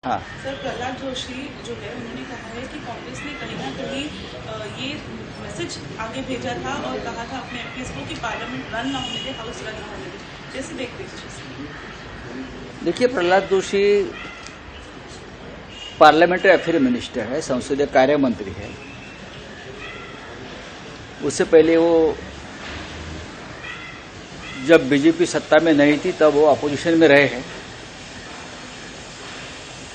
हाँ सर, प्रहलाद जोशी जो है उन्होंने कहा है कि कांग्रेस ने कहीं ना कहीं ये मैसेज आगे भेजा था और कहा था अपने एमपीज को कि पार्लियामेंट रन ना होने दे, हाउस रन ना होने दे। कैसे देखते हैं इस चीज़ को? देखिए, Prahlad Joshi parliamentary affair minister है, संसदीय कार्य मंत्री है। उससे पहले वो जब बीजेपी सत्ता में नहीं थी तब वो अपोजिशन में रहे हैं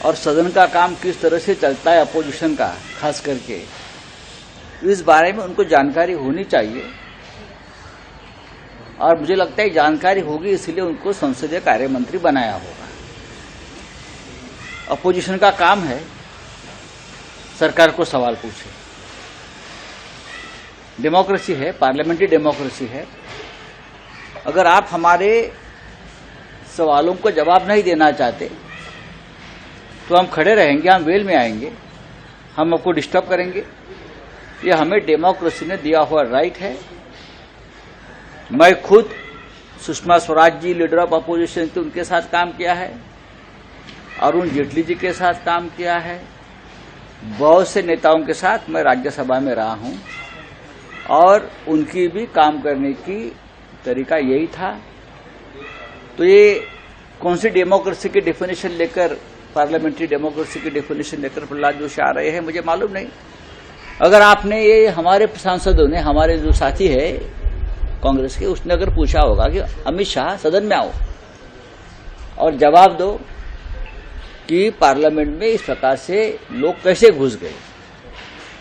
और सदन का काम किस तरह से चलता है अपोजिशन का, खास करके इस बारे में उनको जानकारी होनी चाहिए और मुझे लगता है जानकारी होगी इसलिए उनको संसदीय कार्य मंत्री बनाया होगा। अपोजिशन का काम है सरकार को सवाल पूछे। डेमोक्रेसी है, पार्लियामेंट्री डेमोक्रेसी है। अगर आप हमारे सवालों को जवाब नहीं देना चाहते तो हम खड़े रहेंगे, हम वेल में आएंगे, हम आपको डिस्टर्ब करेंगे। ये हमें डेमोक्रेसी ने दिया हुआ राइट है। मैं खुद Sushma Swaraj ji leader of opposition थे, उनके साथ काम किया है, अरुण जेटली जी के साथ काम किया है, बहुत से नेताओं के साथ मैं राज्यसभा में रहा हूं और उनकी भी काम करने की तरीका यही था। तो ये कौन सी डेमोक्रेसी की डेफिनेशन लेकर, पार्लियामेंट्री डेमोक्रेसी की डेफिनेशन लेकर प्रहलाद जोशी आ रहे हैं, मुझे मालूम नहीं। अगर आपने ये हमारे सांसदों ने, हमारे जो साथी है कांग्रेस के, उसने अगर पूछा होगा कि अमित शाह सदन में आओ और जवाब दो कि पार्लियामेंट में इस प्रकार से लोग कैसे घुस गए,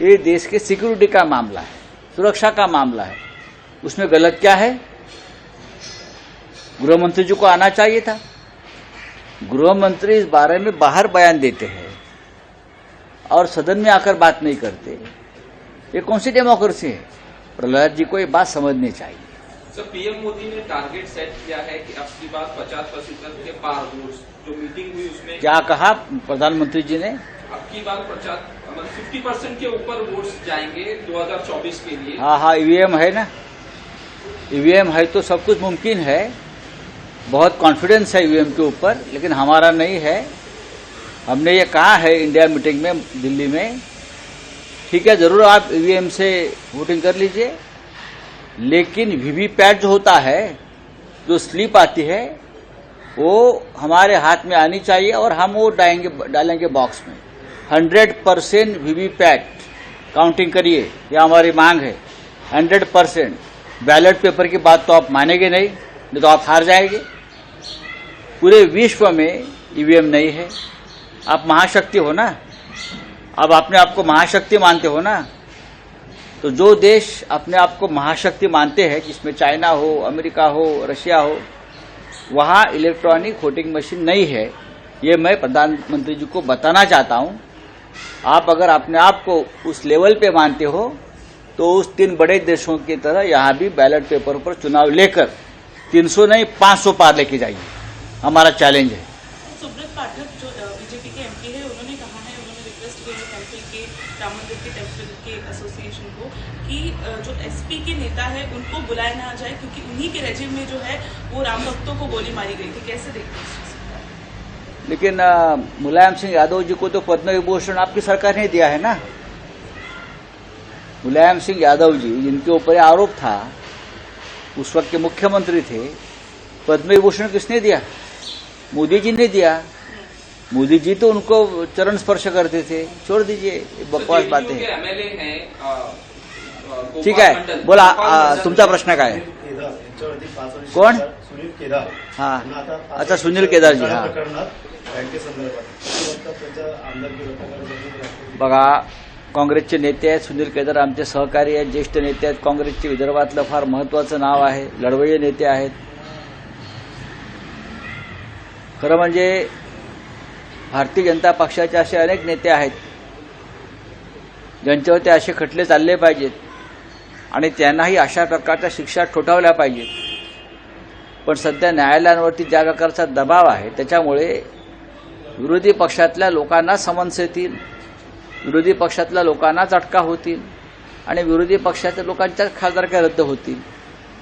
ये देश के सिक्योरिटी का मामला है, सुरक्षा का मामला है, उसमें गलत क्या है? गृह मंत्री जी को आना चाहिए था। गृह मंत्री इस बारे में बाहर बयान देते हैं और सदन में आकर बात नहीं करते। ये कौन सी डेमोक्रेसी है? प्रहलाद जी को ये बात समझनी चाहिए। सर, पीएम मोदी ने टारगेट सेट किया है कि अब की बात 50% के पार वोट्स, जो मीटिंग हुई उसमें क्या कहा प्रधानमंत्री जी ने? अब की बार 50% के ऊपर वोट्स जाएंगे 2024 के लिए। हाँ, ईवीएम है ना, ईवीएम है तो सब कुछ मुमकिन है। बहुत कॉन्फिडेंस है ईवीएम के ऊपर, लेकिन हमारा नहीं है। हमने ये कहा है इंडिया मीटिंग में दिल्ली में, ठीक है, जरूर आप ईवीएम से वोटिंग कर लीजिए, लेकिन वीवीपैट जो होता है, जो स्लिप आती है, वो हमारे हाथ में आनी चाहिए और हम वो डालेंगे बॉक्स में। 100% वीवीपैट काउंटिंग करिए, यह हमारी मांग है। 100% बैलेट पेपर की बात तो आप मानेंगे नहीं तो आप हार जाएंगे। पूरे विश्व में ईवीएम नहीं है। आप महाशक्ति हो ना, अब अपने आप को महाशक्ति मानते हो ना, तो जो देश अपने आप को महाशक्ति मानते हैं, जिसमें चाइना हो, अमेरिका हो, रशिया हो, वहां इलेक्ट्रॉनिक वोटिंग मशीन नहीं है। ये मैं प्रधानमंत्री जी को बताना चाहता हूं। आप अगर अपने आप को उस लेवल पे मानते हो तो उस 3 बड़े देशों की तरह यहां भी बैलेट पेपर पर चुनाव लेकर 300 नहीं 500 पार लेके जाइए, हमारा चैलेंज है। सुब्रत पाठक जो बीजेपी के एमपी है, उन्होंने कहा है, उन्होंने रिक्वेस्ट किया है टेम्पल के, राम मंदिर के टेम्पल के एसोसिएशन को कि जो एसपी के नेता है उनको बुलाया ना जाए, क्योंकि उन्हीं के रेजिम में जो है वो राम भक्तों को गोली मारी गई थी। कैसे देखते हैं? लेकिन मुलायम सिंह यादव जी को तो पद्म विभूषण आपकी सरकार ने दिया है ना। मुलायम सिंह यादव जी, जिनके ऊपर आरोप था, उस वक्त के मुख्यमंत्री थे, पद्म विभूषण किसने दिया? मोदी जी ने दिया। मोदी जी तो उनको चरण स्पर्श करते थे। छोड़ दीजिए, बकवास बातें हैं। ठीक है, बोला तुमचा प्रश्न काय? कोण? हाँ, अच्छा, सुनील केदार जी। हाँ, बघा, काँग्रेसचे नेते आहेत सुनील केदार, आमचे सहकारी आहेत, ज्येष्ठ नेते आहेत काँग्रेसचे, विदर्भातलं फार महत्वाचं नाव आहे, लढवय्ये नेते आहेत। खरं म्हणजे भारतीय जनता पक्षाचे असे अनेक नेते आहेत ज्यांच्यावरती असे खटले चालले पाहिजेत आणि त्यांनाही अशा प्रकारच्या शिक्षा ठोठावल्या पाहिजेत। पण सध्या न्यायालयांवरती ज्या प्रकारचा दबाव आहे त्याच्यामुळे विरोधी पक्षातल्या लोकांना समन्स येतील, विरोधी पक्षातल्या लोकांना चटका होतील आणि विरोधी पक्षाच्या लोकांच्या खासदारक्या रद्द होतील।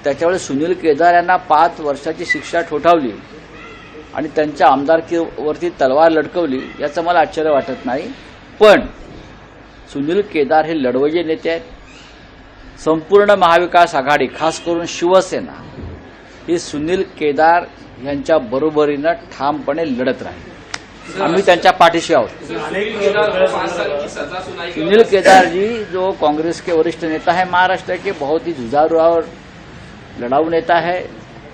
त्याच्यामुळे सुनील केदार यांना 5 वर्षाची शिक्षा ठोठावली आणि त्यांच्या आमदारकीवरती तलवार लटकवली याचं मला आश्चर्य वाटत नाही. पण सुनील केदार हे लढवय्ये नेते आहेत. संपूर्ण महाविकास आघाडी खास करून शिवसेना ही सुनील केदार यांच्या बरोबरीनं ठामपणे लढत राहील. आम्ही त्यांच्या पाठीशी आहोत. सुनील केदार जी जो कांग्रेस के वरिष्ठ नेता है, महाराष्ट्र के बहुत ही जुझारू और लड़ाऊ नेता है,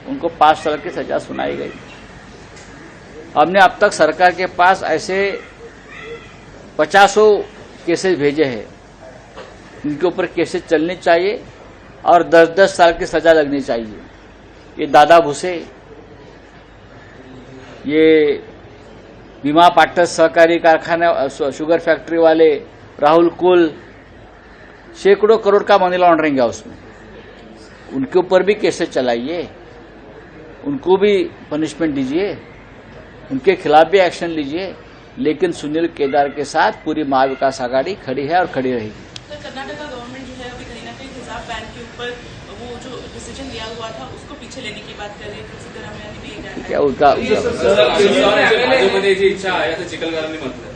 उनको 5 साल की सजा सुनाई गई. हमने अब तक सरकार के पास ऐसे 50 केसेस भेजे हैं. इनके ऊपर केसेस चलनी चाहिए और 10-10 साल की सजा लगनी चाहिए. ये दादा भुसे, ये भीमा पाटस सहकारी कारखाना शुगर फैक्ट्री वाले राहुल कुल, सैकड़ों करोड़ का मनी लॉन्ड्रिंग है उसमें. उनके ऊपर भी केसेस चलाइए, उनको भी पनिशमेंट दीजिए, उनके खिलाफ भी एक्शन लीजिए. लेकिन सुनील केदार के साथ पूरी महाविकास आघाड़ी खड़ी है और खड़ी रहेगी. कर्नाटका गवर्नमेंट जो है अभी कहीं ना कहीं हिजाब बैन के ऊपर वो जो डिसीजन लिया हुआ था उसको पीछे लेने की बात कर रही है. सिद्धरामैया ने भी ये कहा क्या उनका भाजपची इच्छा आहे असं चिखलकरांनी म्हटलं.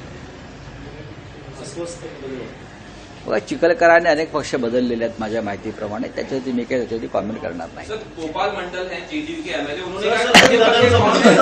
बघा, चिखलकरांनी अनेक पक्ष बदललेले आहेत माझ्या माहितीप्रमाणे. त्याच्यावरती मी काही त्याच्यावरती कॉमेंट करणार नाही. सर, गोपाल मंडल है जेडीयू के एमएलए, उन्होंने कहा